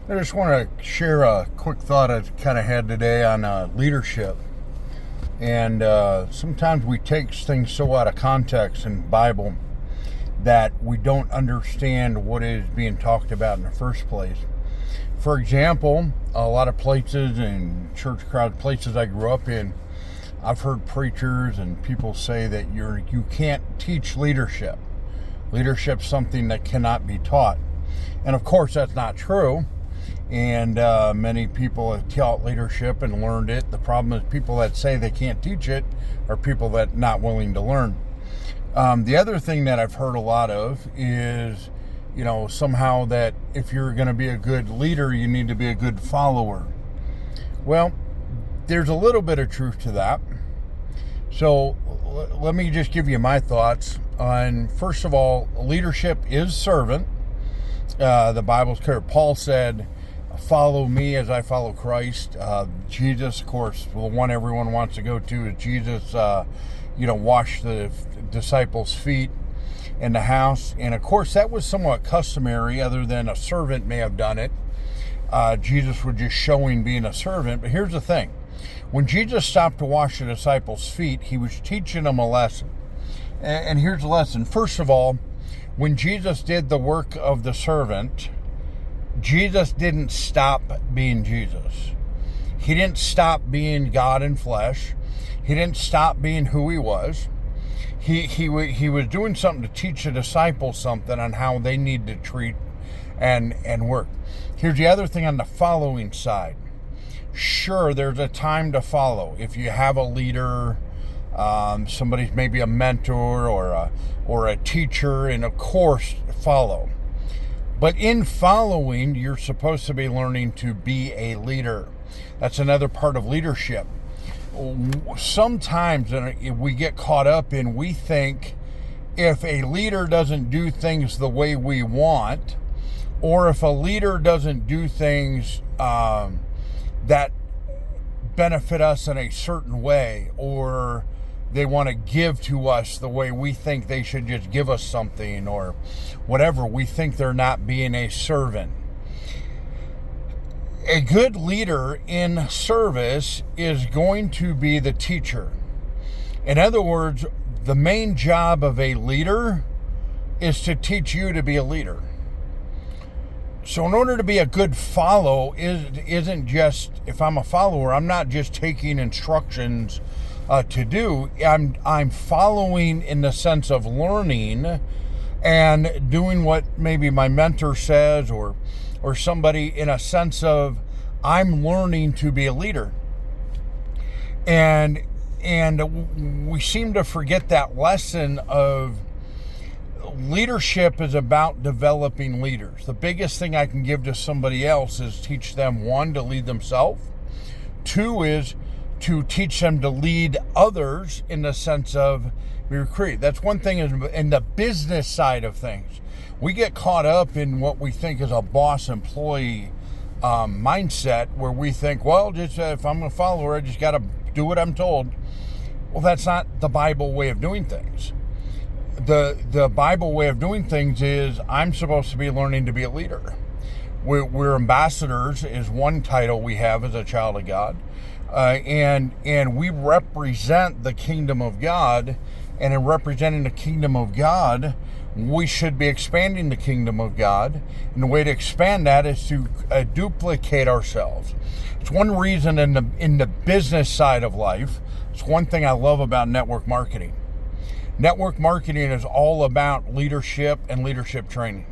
I just want to share a quick thought I kind of had today on leadership. And sometimes we take things so out of context in the Bible that we don't understand what is being talked about in the first place. For example, a lot of places and church crowd places I grew up in, I've heard preachers and people say that you can't teach leadership. Leadership's something that cannot be taught. And of course that's not true. And many people have taught leadership and learned it. The problem is people that say they can't teach it are people that are not willing to learn. The other thing that I've heard a lot of is, somehow that if you're going to be a good leader, you need to be a good follower. Well, there's a little bit of truth to that. So let me just give you my thoughts on, first of all, leadership is servant. The Bible's clear. Paul said, follow me as I follow Christ. Jesus, of course, the one everyone wants to go to is Jesus, washed the disciples' feet in the house. And of course, that was somewhat customary, other than a servant may have done it. Jesus was just showing being a servant. But here's the thing. When Jesus stopped to wash the disciples' feet, he was teaching them a lesson. And here's the lesson. First of all, when Jesus did the work of the servant, Jesus didn't stop being Jesus. He didn't stop being God in flesh. He didn't stop being who he was. He was doing something to teach the disciples something on how they need to treat and work. Here's the other thing on the following side. Sure, there's a time to follow. If you have a leader, somebody's maybe a mentor or a teacher, and of course follow. But in following, you're supposed to be learning to be a leader. That's another part of leadership. Sometimes we get caught up in, we think if a leader doesn't do things the way we want, or if a leader doesn't do things that benefit us in a certain way, or they want to give to us the way we think they should just give us something, or whatever, we think they're not being a servant. A good leader in service is going to be the teacher. In other words, the main job of a leader is to teach you to be a leader. So in order to be a good follow, isn't just, if I'm a follower, I'm not just taking instructions to do. I'm following in the sense of learning and doing what maybe my mentor says, or somebody, in a sense of I'm learning to be a leader. And we seem to forget that lesson of leadership is about developing leaders. The biggest thing I can give to somebody else is teach them, one, to lead themselves. Two is to teach them to lead others in the sense of be recruited. That's one thing in the business side of things. We get caught up in what we think is a boss-employee mindset, where we think, well, just if I'm a follower, I just got to do what I'm told. Well, that's not the Bible way of doing things. The Bible way of doing things is I'm supposed to be learning to be a leader. We're ambassadors is one title we have as a child of God. And we represent the kingdom of God. And in representing the kingdom of God, we should be expanding the kingdom of God. And the way to expand that is to duplicate ourselves. It's one reason in the business side of life. It's one thing I love about network marketing. Network marketing is all about leadership and leadership training.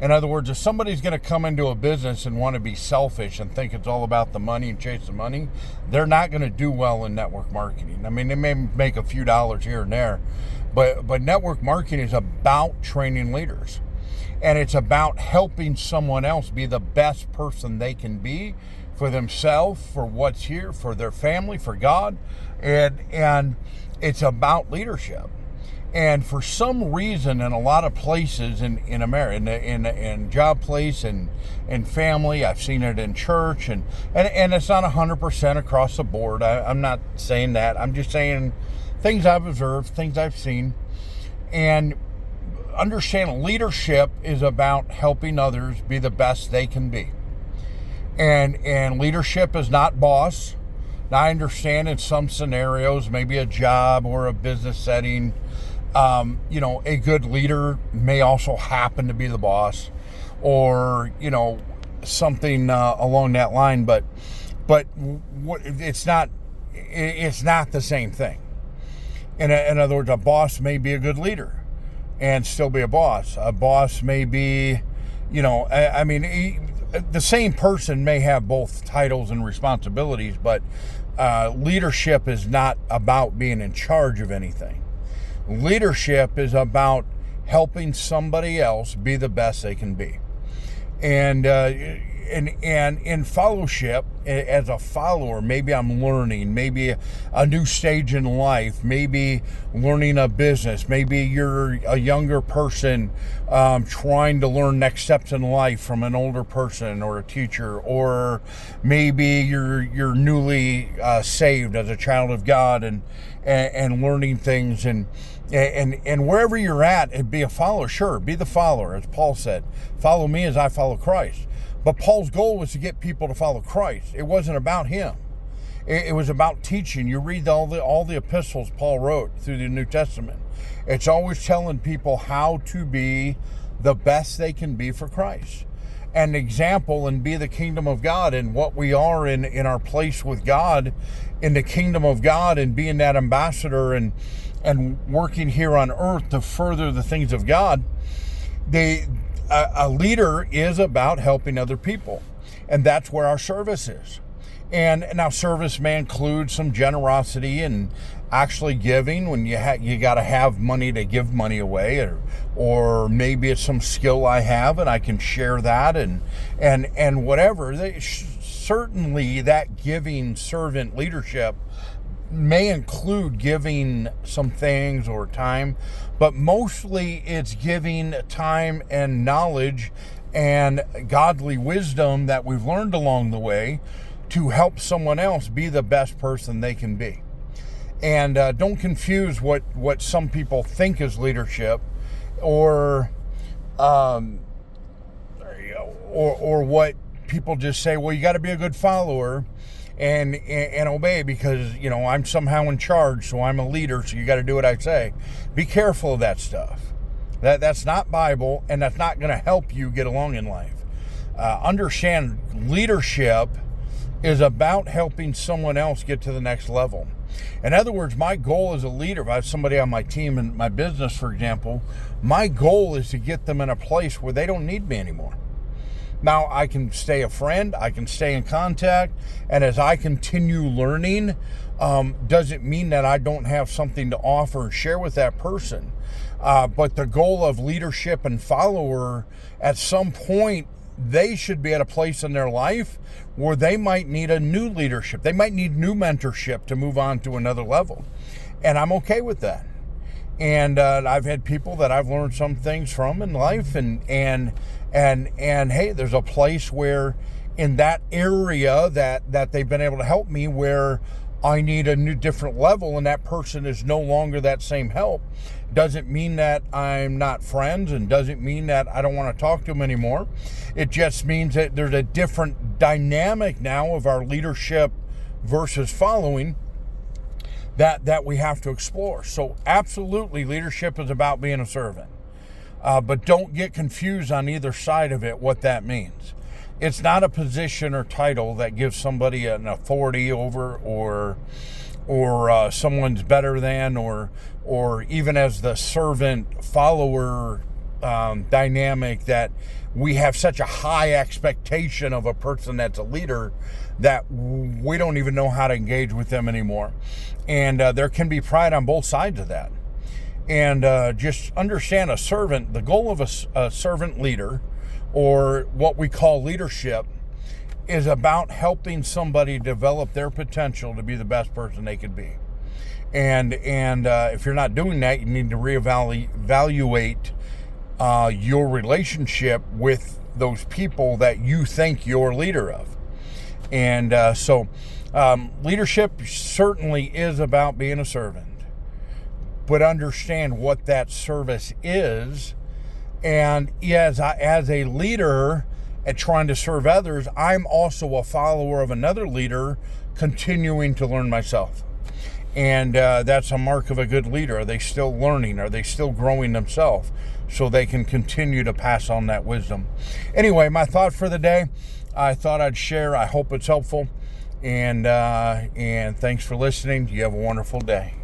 In other words, if somebody's going to come into a business and want to be selfish and think it's all about the money and chase the money, they're not going to do well in network marketing. I mean, they may make a few dollars here and there, but network marketing is about training leaders. And it's about helping someone else be the best person they can be for themselves, for what's here, for their family, for God. And it's about leadership. And for some reason, in a lot of places in America, in job place and family, I've seen it in church, and it's not 100% across the board. I'm not saying that. I'm just saying things I've observed, things I've seen. And understand leadership is about helping others be the best they can be. And leadership is not boss. Now, I understand in some scenarios, maybe a job or a business setting, a good leader may also happen to be the boss, or something along that line. But it's not the same thing. In other words, a boss may be a good leader and still be a boss. A boss may be, the same person may have both titles and responsibilities, but leadership is not about being in charge of anything. Leadership is about helping somebody else be the best they can be. And in fellowship, as a follower, maybe I'm learning, maybe a new stage in life, maybe learning a business, maybe you're a younger person trying to learn next steps in life from an older person or a teacher, or maybe you're newly saved as a child of God and learning things, and wherever you're at, and be a follower. Sure, be the follower, as Paul said, follow me as I follow Christ. But Paul's goal was to get people to follow Christ. It wasn't about him. It was about teaching. You read all the epistles Paul wrote through the New Testament. It's always telling people how to be the best they can be for Christ. An example, and be the kingdom of God, and what we are in our place with God, in the kingdom of God, and being that ambassador and working here on earth to further the things of God. A leader is about helping other people, and that's where our service is. And now service may include some generosity and actually giving when you got to have money to give money away, or maybe it's some skill I have and I can share that and whatever. Certainly that giving servant leadership may include giving some things or time, but mostly it's giving time and knowledge and godly wisdom that we've learned along the way to help someone else be the best person they can be. And don't confuse what some people think is leadership, or what people just say, well, you got to be a good follower and obey because, I'm somehow in charge, so I'm a leader, so you got to do what I say. Be careful of that stuff. That's not Bible, and that's not going to help you get along in life. Understand, leadership is about helping someone else get to the next level. In other words, my goal as a leader, if I have somebody on my team in my business, for example, my goal is to get them in a place where they don't need me anymore. Now, I can stay a friend, I can stay in contact, and as I continue learning, doesn't mean that I don't have something to offer and share with that person. But the goal of leadership and follower, at some point, they should be at a place in their life where they might need a new leadership. They might need new mentorship to move on to another level. And I'm okay with that. And I've had people that I've learned some things from in life, and hey, there's a place where in that area that they've been able to help me where I need a new different level, and that person is no longer that same help. Doesn't mean that I'm not friends, and doesn't mean that I don't want to talk to them anymore. It just means that there's a different dynamic now of our leadership versus following that we have to explore. So absolutely, leadership is about being a servant. But don't get confused on either side of it, what that means. It's not a position or title that gives somebody an authority over, or someone's better than, or even as the servant follower dynamic, that we have such a high expectation of a person that's a leader that we don't even know how to engage with them anymore. And there can be pride on both sides of that. And just understand, a servant, the goal of a servant leader, or what we call leadership, is about helping somebody develop their potential to be the best person they could be. And if you're not doing that, you need to reevaluate your relationship with those people that you think you're leader of. And so leadership certainly is about being a servant. But understand what that service is. And as a leader, at trying to serve others, I'm also a follower of another leader, continuing to learn myself. And that's a mark of a good leader. Are they still learning? Are they still growing themselves so they can continue to pass on that wisdom? Anyway, my thought for the day, I thought I'd share. I hope it's helpful. And thanks for listening. You have a wonderful day.